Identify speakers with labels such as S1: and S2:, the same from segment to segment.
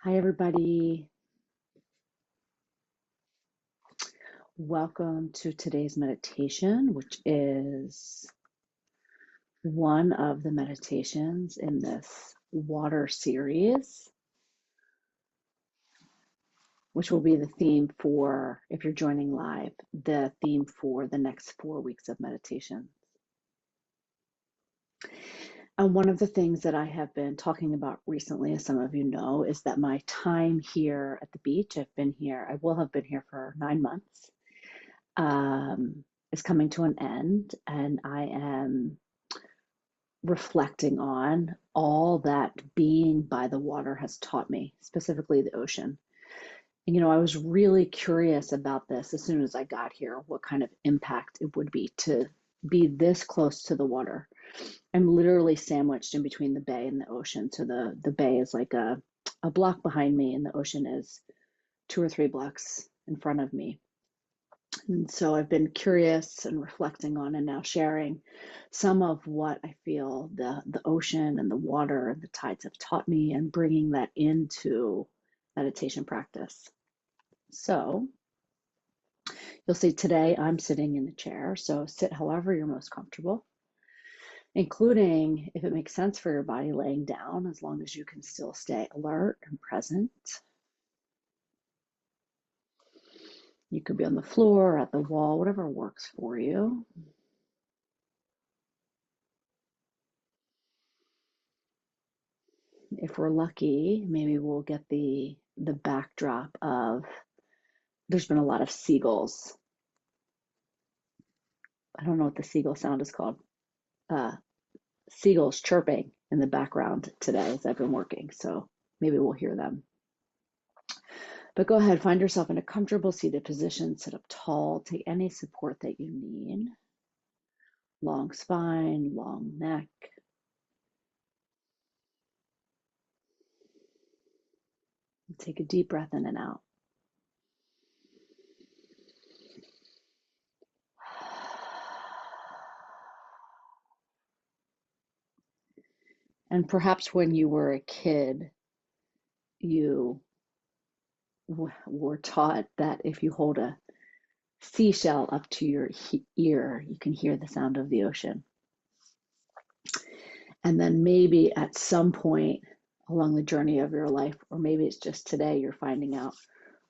S1: Hi, everybody. Welcome to today's meditation, which is one of the meditations in this water series, which will be the theme for, if you're joining live, the theme for the next 4 weeks of meditation. And one of the things that I have been talking about recently, as some of you know, is that my time here at the beach, I will have been here for 9 months. Is coming to an end, and I am reflecting on all that being by the water has taught me, specifically the ocean. And, I was really curious about this as soon as I got here, what kind of impact it would be to be this close to the water. I'm literally sandwiched in between the bay and the ocean. So the bay is like a block behind me, and the ocean is 2 or 3 blocks in front of me. And so I've been curious and reflecting on and now sharing some of what I feel the ocean and the water and the tides have taught me and bringing that into meditation practice. So you'll see today I'm sitting in a chair. So sit however you're most comfortable, including, if it makes sense for your body, laying down, as long as you can still stay alert and present. You could be on the floor, at the wall, whatever works for you. If we're lucky, maybe we'll get the backdrop of, there's been a lot of seagulls. I don't know what the seagull sound is called. Seagulls chirping in the background today as I've been working, so maybe we'll hear them. But go ahead, find yourself in a comfortable seated position, sit up tall, take any support that you need. Long spine, long neck. Take a deep breath in and out. And perhaps when you were a kid, you were taught that if you hold a seashell up to your ear, you can hear the sound of the ocean. And then maybe at some point along the journey of your life, or maybe it's just today, you're finding out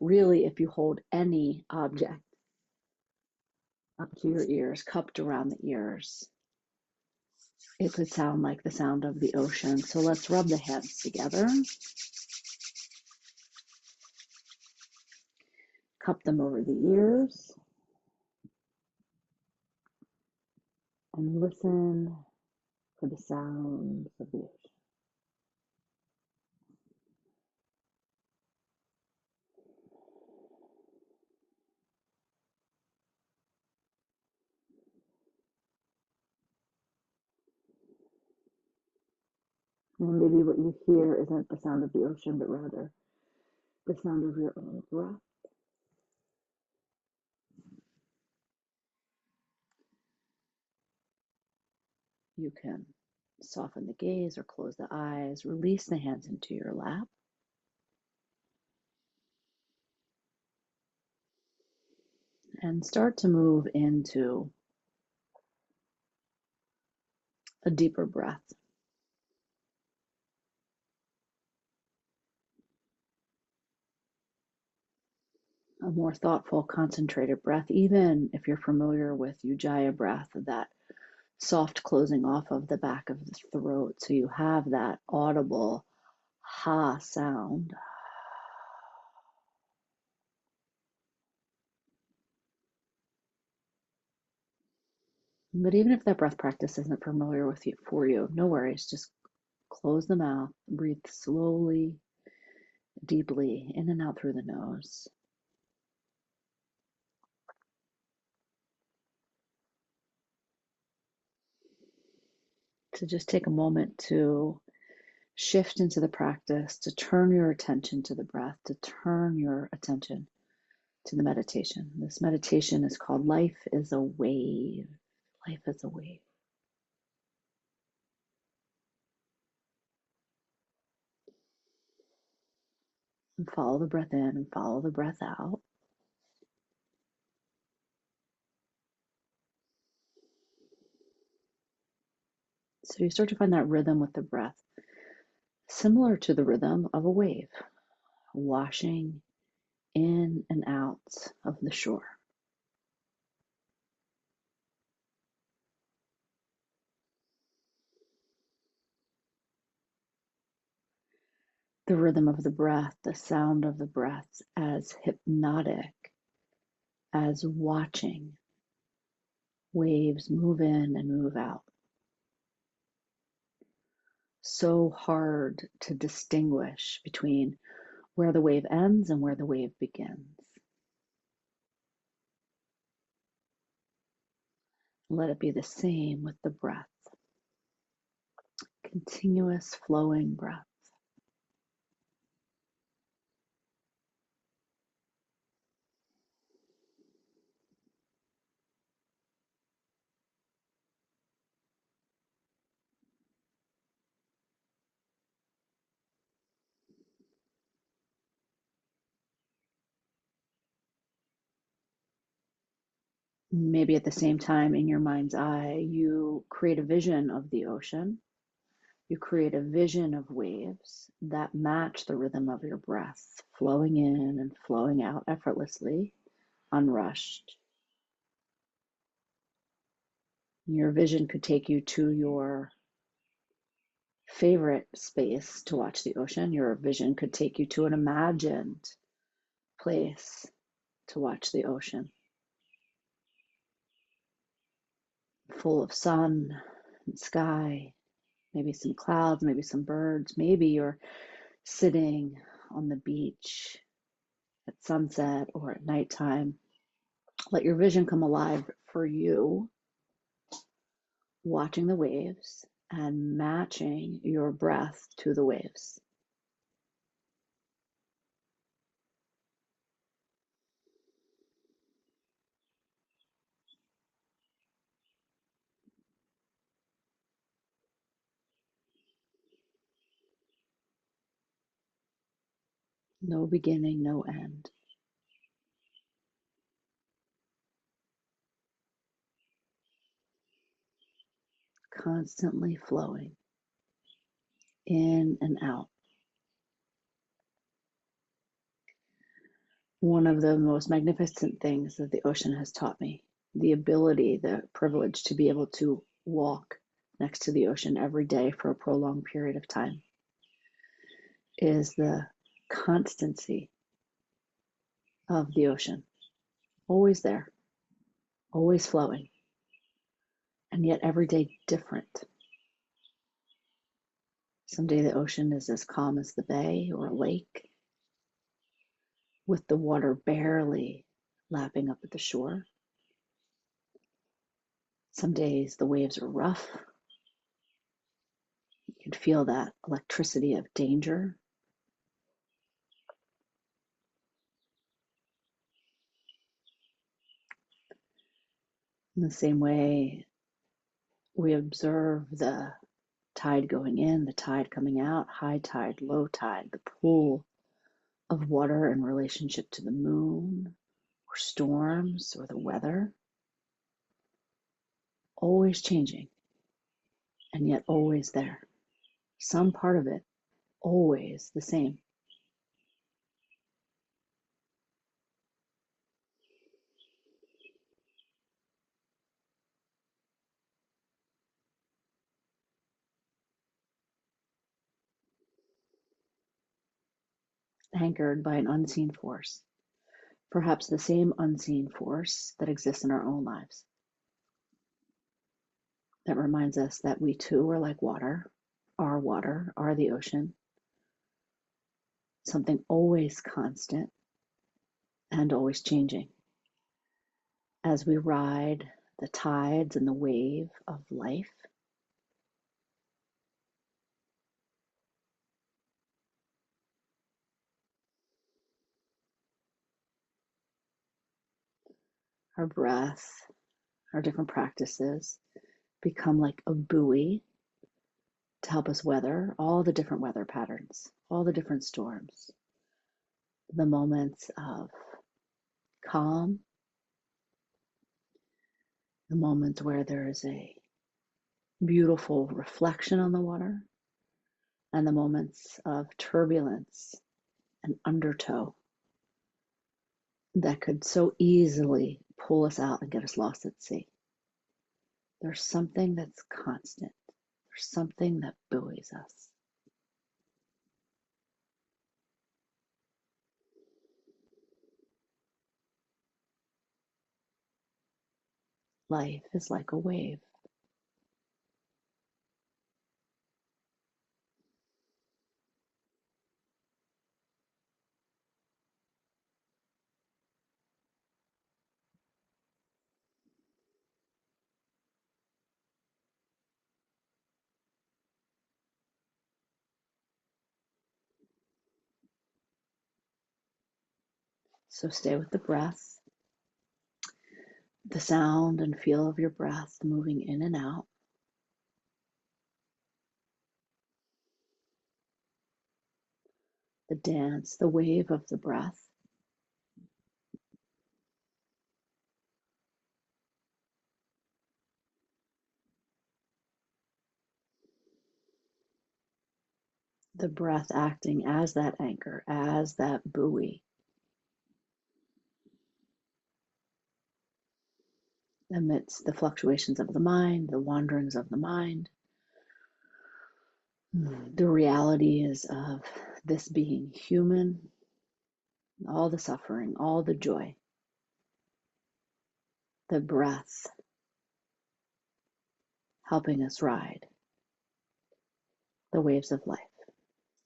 S1: really if you hold any object up to your ears, cupped around the ears, it could sound like the sound of the ocean. So let's rub the hands together, cup them over the ears, and listen for the sounds of the ocean. And maybe what you hear isn't the sound of the ocean, but rather the sound of your own breath. You can soften the gaze or close the eyes, release the hands into your lap. And start to move into a deeper breath. A more thoughtful, concentrated breath, even if you're familiar with Ujjayi breath, that soft closing off of the back of the throat. So you have that audible ha sound. But even if that breath practice isn't familiar with you, for you, no worries. Just close the mouth, breathe slowly, deeply in and out through the nose. To just take a moment to shift into the practice, to turn your attention to the breath, to turn your attention to the meditation. This meditation is called Life is a Wave. Life is a wave. And follow the breath in and follow the breath out. So you start to find that rhythm with the breath, similar to the rhythm of a wave washing in and out of the shore. The rhythm of the breath, the sound of the breath, as hypnotic as watching waves move in and move out. So hard to distinguish between where the wave ends and where the wave begins. Let it be the same with the breath. Continuous flowing breath. Maybe at the same time, in your mind's eye, you create a vision of the ocean. You create a vision of waves that match the rhythm of your breath, flowing in and flowing out effortlessly, unrushed. Your vision could take you to your favorite space to watch the ocean. Your vision could take you to an imagined place to watch the ocean, full of sun and sky, maybe some clouds, maybe some birds. Maybe you're sitting on the beach at sunset or at nighttime. Let your vision come alive for you, watching the waves and matching your breath to the waves. No beginning, no end. Constantly flowing in and out. One of the most magnificent things that the ocean has taught me, the ability, the privilege to be able to walk next to the ocean every day for a prolonged period of time, is the constancy of the ocean. Always there, always flowing, and yet every day different. Someday the ocean is as calm as the bay or a lake, with the water barely lapping up at the shore. Some days the waves are rough. You can feel that electricity of danger. In the same way, we observe the tide going in, the tide coming out, high tide, low tide, the pull of water in relationship to the moon or storms or the weather, always changing and yet always there. Some part of it always the same. Anchored by an unseen force, perhaps the same unseen force that exists in our own lives, that reminds us that we too are like water, are the ocean, something always constant and always changing. As we ride the tides and the wave of life, our breath, our different practices become like a buoy to help us weather all the different weather patterns, all the different storms, the moments of calm, the moments where there is a beautiful reflection on the water, and the moments of turbulence and undertow that could so easily pull us out and get us lost at sea. There's something that's constant. There's something that buoys us. Life is like a wave. So stay with the breath, the sound and feel of your breath moving in and out. The dance, the wave of the breath. The breath acting as that anchor, as that buoy amidst the fluctuations of the mind, the wanderings of the mind. The reality is of this being human, all the suffering, all the joy, the breath helping us ride the waves of life.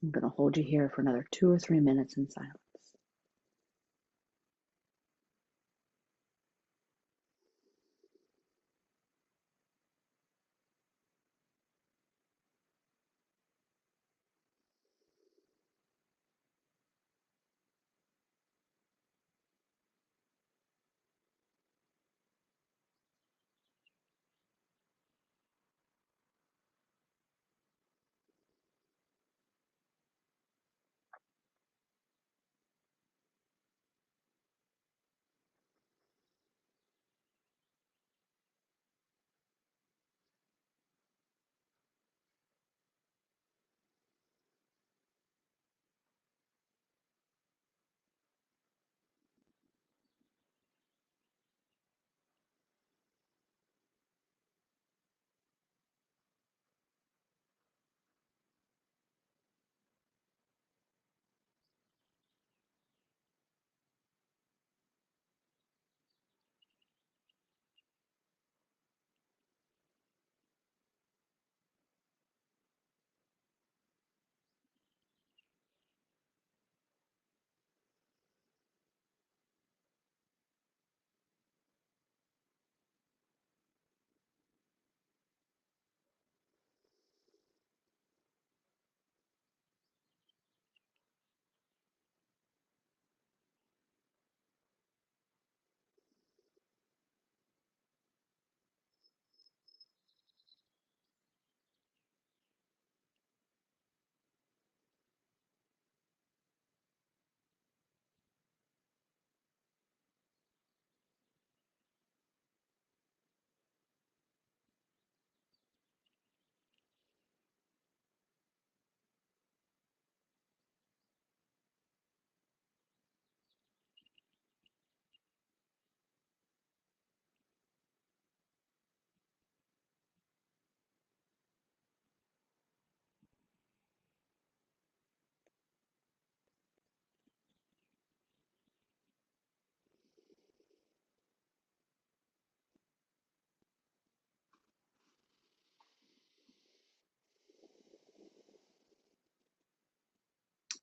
S1: I'm going to hold you here for another 2 or 3 minutes in silence.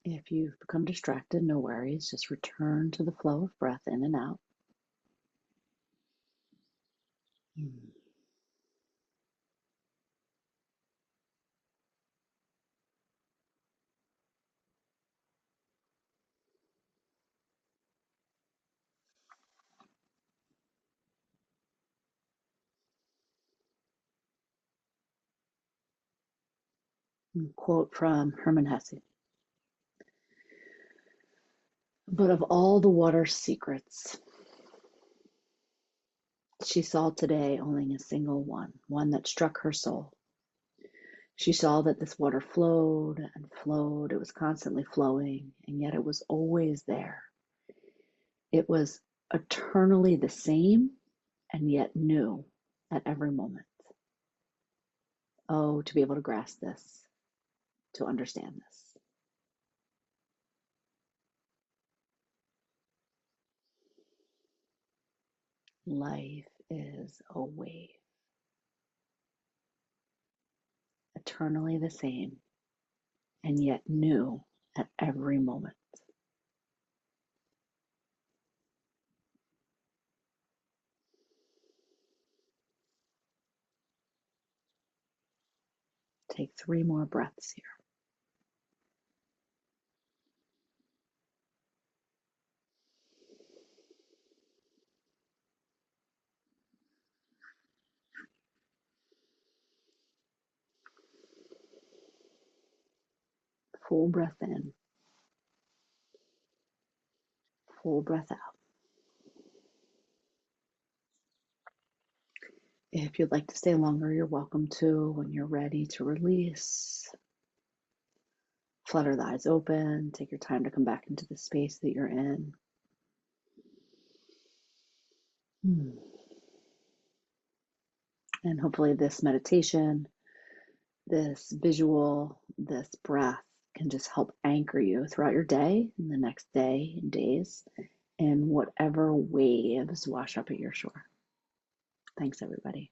S1: If you've become distracted, no worries. Just return to the flow of breath in and out. Quote from Hermann Hesse: But of all the water's secrets, she saw today only a single one that struck her soul. She saw that this water flowed and flowed. It was constantly flowing, and yet it was always there. It was eternally the same and yet new at every moment. Oh, to be able to grasp this, to understand this. Life is a wave, eternally the same and yet new at every moment. Take 3 more breaths here. Full breath in, full breath out. If you'd like to stay longer, you're welcome to. When you're ready to release, flutter the eyes open. Take your time to come back into the space that you're in. And hopefully, this meditation, this visual, this breath can just help anchor you throughout your day and the next day and days and whatever waves wash up at your shore. Thanks, everybody.